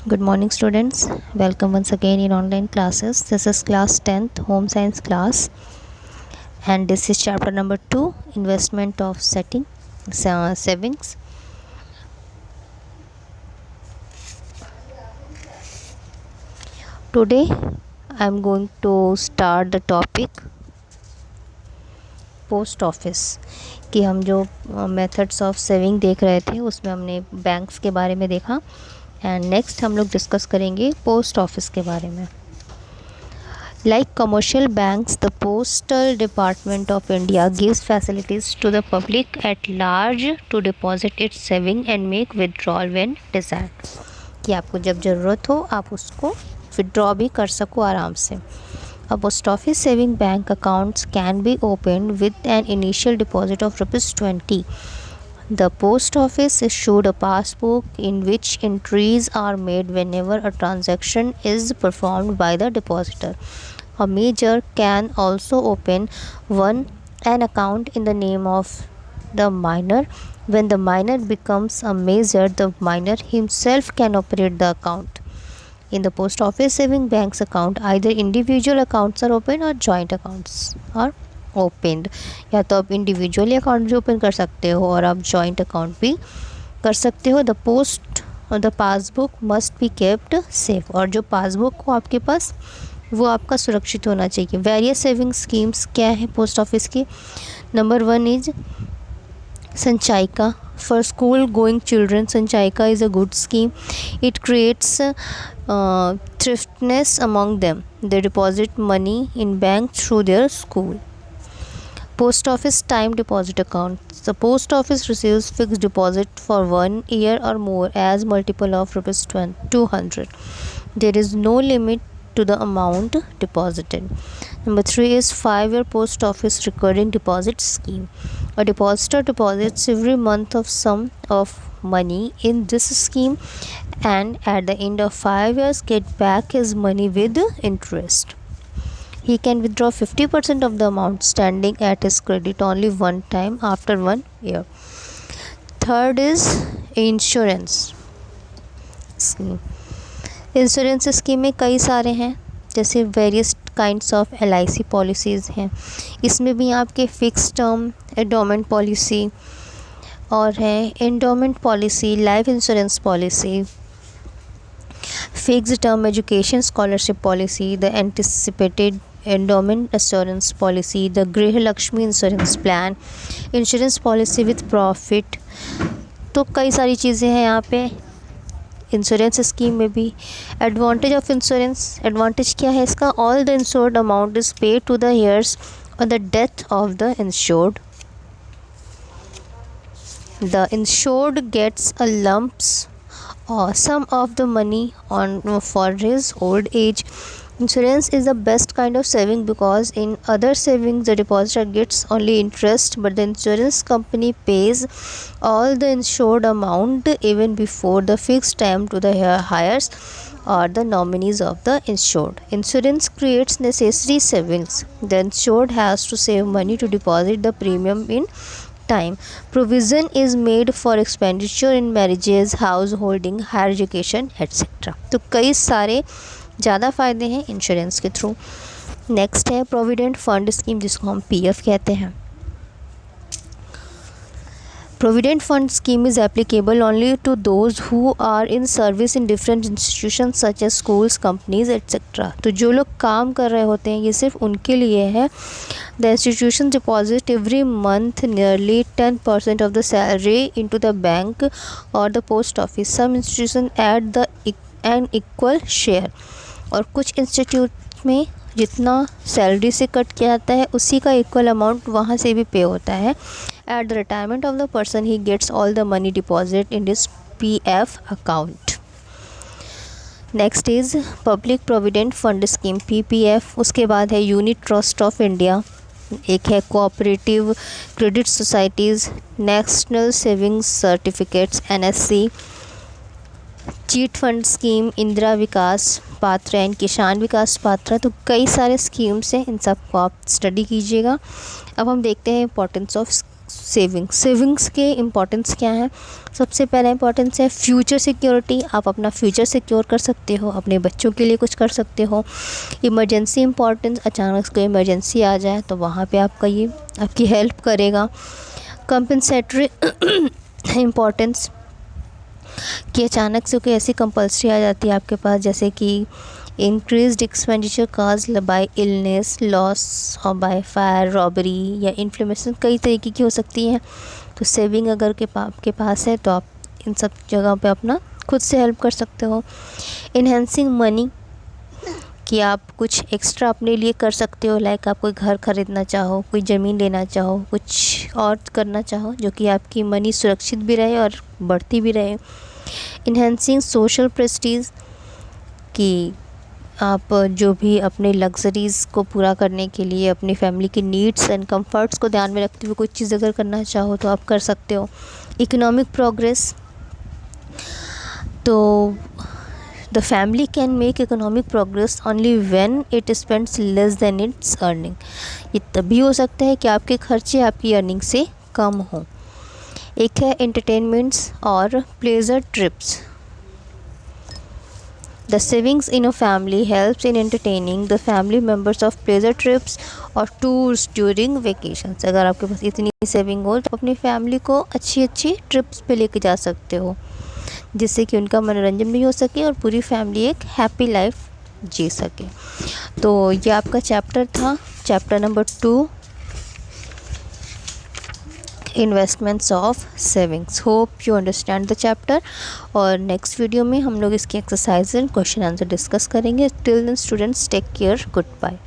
Good morning, students. Welcome once again in online classes. This is class 10th home science class, and this is chapter number 2, investment of savings. Today I am going to start the topic post office कि हम जो methods of saving देख रहे थे उसमें हमने banks के बारे में देखा, एंड नेक्स्ट हम लोग डिस्कस करेंगे पोस्ट ऑफिस के बारे में. Like commercial banks, the Postal Department of India gives facilities to the public at large to deposit its saving and make withdrawal when desired. कि आपको जब ज़रूरत हो आप उसको विड्रॉ भी कर सको आराम से. A post office saving bank accounts can be opened with an initial deposit of ₹20. The post office issued a passbook in which entries are made whenever a transaction is performed by the depositor. A major can also open an account in the name of the minor. When the minor becomes a major, the minor himself can operate the account. In the post office saving banks account, either individual accounts are opened or joint accounts are opened. या तो आप individually account भी open कर सकते हो और आप joint account भी कर सकते हो. The passbook must be kept safe. और जो पासबुक हो आपके पास वो आपका सुरक्षित होना चाहिए. वेरियस सेविंग स्कीम्स क्या है पोस्ट ऑफिस की. Number 1 is Sanchayika. For school going children, Sanchayika is a good scheme. It creates thriftness among them. They deposit money in bank through their school. Post office time deposit account. The post office receives fixed deposit for 1 year or more as multiple of ₹200. There is no limit to the amount deposited. Number 3 is 5-year post office recurring deposit scheme. A depositor deposits every month of sum of money in this scheme and at the end of 5 years get back his money with interest. He can withdraw 50% of the amount standing at his credit only one time after 1 year. Third is insurance scheme. Insurance scheme में कई सारे हैं, जैसे various kinds of LIC policies हैं. इसमें भी आपके fix term endowment policy और है endowment policy, life insurance policy, fix term education scholarship policy, the anticipated endowment assurance policy, the Griha Lakshmi insurance plan, insurance policy with profit. तो कई सारी चीज़ें हैं यहाँ पे इंश्योरेंस स्कीम में भी. एडवांटेज ऑफ इंश्योरेंस, एडवांटेज क्या है इसका. All the insured amount is paid to the heirs on the death of the insured. The insured gets a lumps or sum of the money on for his old age. Insurance is the best kind of saving because in other savings the depositor gets only interest, but the insurance company pays all the insured amount even before the fixed time to the heirs or the nominees of the insured. Insurance creates necessary savings. The insured has to save money to deposit the premium in time. Provision is made for expenditure in marriages, householding, higher education, etc. तो कई सारे ज़्यादा फ़ायदे हैं insurance के through. Next है provident fund scheme, जिसको हम PF कहते हैं. Provident fund scheme is applicable only to those who are in service in different institutions such as schools, companies, etc. तो जो लोग काम कर रहे होते हैं ये सिर्फ उनके लिए है. The institution deposit every month nearly 10% of the salary into the bank or the post office. Some institution add an equal share. और कुछ इंस्टीट्यूट में जितना सैलरी से कट किया जाता है उसी का इक्वल अमाउंट वहाँ से भी पे होता है. At the retirement of the person, he gets all the money deposit in his PF account. Next is Public Provident Fund Scheme PPF. उसके बाद है यूनिट ट्रस्ट ऑफ इंडिया. एक है cooperative credit societies, national savings certificates NSC, chit fund scheme, Indira Vikas Patra and किसान विकास पात्र. तो कई सारे स्कीम्स हैं, इन सब को आप स्टडी कीजिएगा. अब हम देखते हैं इंपॉर्टेंस ऑफ सेविंग्स के इम्पोर्टेंस क्या है? सबसे पहला इम्पोर्टेंस है फ्यूचर सिक्योरिटी। आप अपना फ्यूचर सिक्योर कर सकते हो, अपने बच्चों के लिए कुछ कर सकते हो। इमरजेंसी इम्पोर्टेंस, अचानक कोई इमरजेंसी आ जाए तो वहाँ पे आपका ये आपकी हेल्प करेगा। कंपनसेटरी इम्पोर्टेंस, कि अचानक से कोई ऐसी कंपल्सरी आ जाती है आपके पास, जैसे कि increased expenditure caused by illness, loss और बाय फायर, रॉबरी या इन्फ्लेमेशन, कई तरीके की हो सकती हैं। तो सेविंग अगर आपके पास है तो आप इन सब जगह पे अपना खुद से हेल्प कर सकते हो। इन्हेंसिंग मनी, कि आप कुछ एक्स्ट्रा अपने लिए कर सकते हो, लाइक आप कोई घर खरीदना चाहो, कोई ज़मीन लेना चाहो, कुछ और करना चाहो जो कि आपकी मनी सुरक्षित भी रहे और बढ़ती भी रहे। इन्हेंसिंग सोशल प्रेस्टीज, कि आप जो भी अपने लग्जरीज़ को पूरा करने के लिए अपनी फैमिली की नीड्स एंड कंफर्ट्स को ध्यान में रखते हुए कोई चीज़ अगर करना चाहो तो आप कर सकते हो। इकोनॉमिक प्रोग्रेस, तो the family can make economic progress only when it spends less than it's earning. ये तभी हो सकता है कि आपके खर्चे आपकी अर्निंग से कम हों। एक है एंटरटेनमेंट्स और pleasure trips. The savings in a family helps in entertaining the family members of pleasure trips और tours during vacations। अगर आपके पास इतनी सेविंग हो तो अपनी फैमिली को अच्छी अच्छी ट्रिप्स पे लेके जा सकते हो, जिससे कि उनका मनोरंजन भी हो सके और पूरी फैमिली एक हैप्पी लाइफ जी सके। तो ये आपका चैप्टर था, chapter number 2, investments of savings. Hope you understand the chapter. और नेक्स्ट वीडियो में हम लोग इसकी exercise and question answer discuss करेंगे। Till then students, take care, good bye.